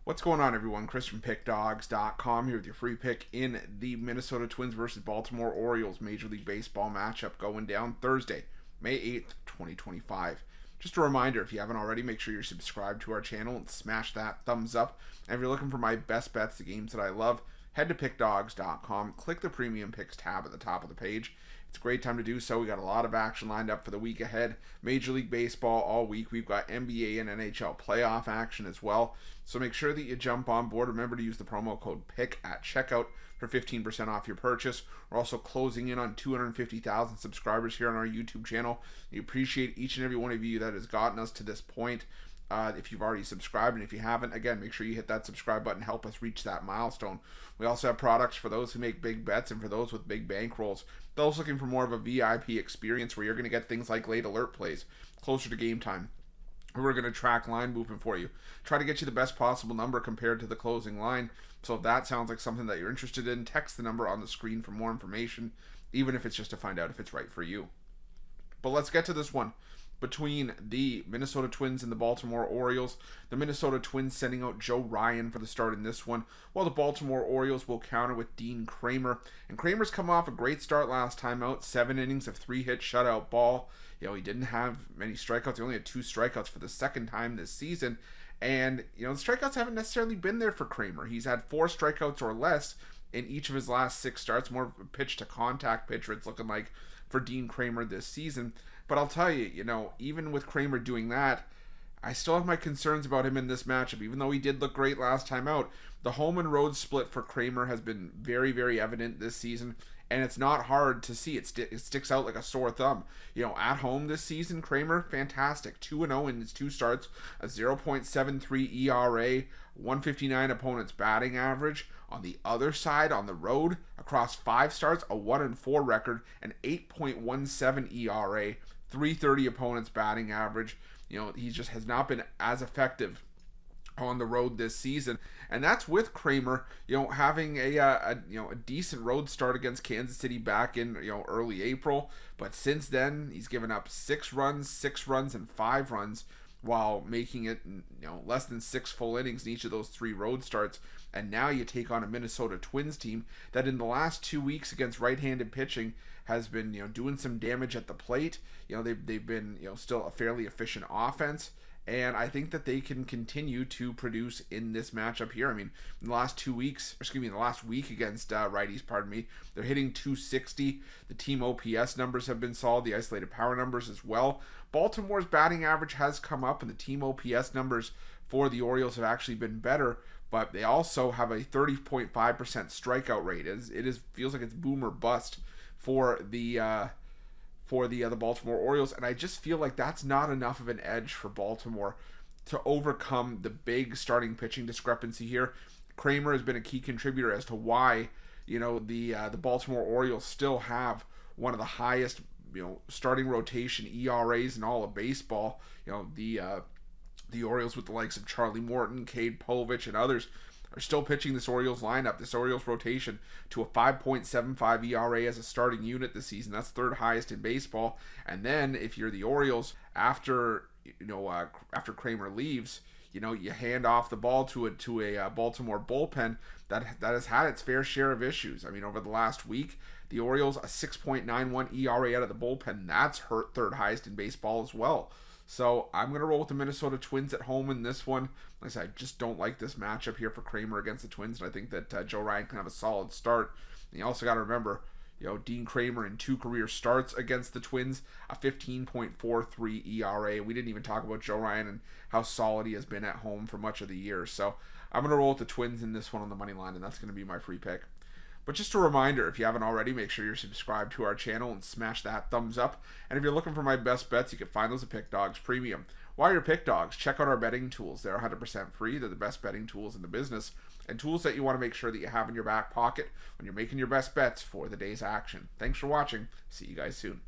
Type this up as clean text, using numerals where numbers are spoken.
What's going on, everyone? Chris from Pickdawgz.com here with your free pick in the Minnesota Twins versus Baltimore Orioles Major League Baseball matchup going down Thursday, May 8th, 2025. Just a reminder, if you haven't already, make sure you're subscribed to our channel and smash that thumbs up. And if you're looking for my best bets, the games that I love, head to Pickdawgz.com, click the Premium Picks tab at the top of the page. It's a great time to do so. We got a lot of action lined up for the week ahead. Major League Baseball all week. We've got NBA and NHL playoff action as well. So make sure that you jump on board. Remember to use the promo code PICK at checkout for 15% off your purchase. We're also closing in on 250,000 subscribers here on our YouTube channel. We appreciate each and every one of you that has gotten us to this point. If you've already subscribed, and if you haven't, again, make sure you hit that subscribe button. Help us reach that milestone. We also have products for those who make big bets and for those with big bankrolls. Those looking for more of a VIP experience where you're going to get things like late alert plays closer to game time. We're going to track line movement for you. Try to get you the best possible number compared to the closing line. So if that sounds like something that you're interested in, text the number on the screen for more information, even if it's just to find out if it's right for you. But let's get to this one between the Minnesota Twins and the Baltimore Orioles. The Minnesota Twins sending out Joe Ryan for the start in this one, while the Baltimore Orioles will counter with Dean Kremer. And Kremer's come off a great start last time out, 7 innings of 3-hit shutout ball. He didn't have many strikeouts. He only had 2 strikeouts for the second time this season. And, the strikeouts haven't necessarily been there for Kremer. He's had 4 strikeouts or less in each of his last 6 starts. More of a pitch-to-contact pitcher, it's looking like, for Dean Kremer this season. But I'll tell you, even with Kremer doing that, I still have my concerns about him in this matchup. Even though he did look great last time out, the home and road split for Kremer has been very, very evident this season, and it's not hard to see. It sticks out like a sore thumb. At home this season, Kremer, fantastic. 2-0 in his 2 starts, a 0.73 ERA, 159 opponent's batting average. On the other side, on the road, across 5 starts, a 1-4 record, an 8.17 ERA, 330 opponent's batting average. He just has not been as effective on the road this season, and that's with Kremer, having a decent road start against Kansas City back in early April, but since then he's given up 6 runs, and 5 runs, while making it less than 6 full innings in each of those 3 road starts. And now you take on a Minnesota Twins team that in the last 2 weeks against right-handed pitching has been doing some damage at the plate. They've been still a fairly efficient offense, and I think that they can continue to produce in this matchup here. In the last the last week against righties, they're hitting 260. The team OPS numbers have been solid, the isolated power numbers as well. Baltimore's batting average has come up, and the team OPS numbers for the Orioles have actually been better, but they also have a 30.5% strikeout rate. It feels like it's boom or bust for the Baltimore Orioles, and I just feel like that's not enough of an edge for Baltimore to overcome the big starting pitching discrepancy here. Kremer has been a key contributor as to why the Baltimore Orioles still have one of the highest starting rotation ERAs in all of baseball. The Orioles, with the likes of Charlie Morton, Cade Povich, and others, are still pitching this Orioles lineup, this Orioles rotation, to a 5.75 ERA as a starting unit this season. That's 3rd highest in baseball. And then if you're the Orioles, after Kremer leaves, you hand off the ball to a Baltimore bullpen that has had its fair share of issues. Over the last week, the Orioles, a 6.91 ERA out of the bullpen. That's 3rd highest in baseball as well. So I'm going to roll with the Minnesota Twins at home in this one. Like I said, I just don't like this matchup here for Kremer against the Twins, and I think that Joe Ryan can have a solid start. And you also got to remember, Dean Kremer in 2 career starts against the Twins, a 15.43 ERA. We didn't even talk about Joe Ryan and how solid he has been at home for much of the year. So I'm going to roll with the Twins in this one on the money line, and that's going to be my free pick. But just a reminder, if you haven't already, make sure you're subscribed to our channel and smash that thumbs up. And if you're looking for my best bets, you can find those at Pick Dawgz Premium. While you're Pick Dawgz, check out our betting tools. They're 100% free. They're the best betting tools in the business, and tools that you want to make sure that you have in your back pocket when you're making your best bets for the day's action. Thanks for watching. See you guys soon.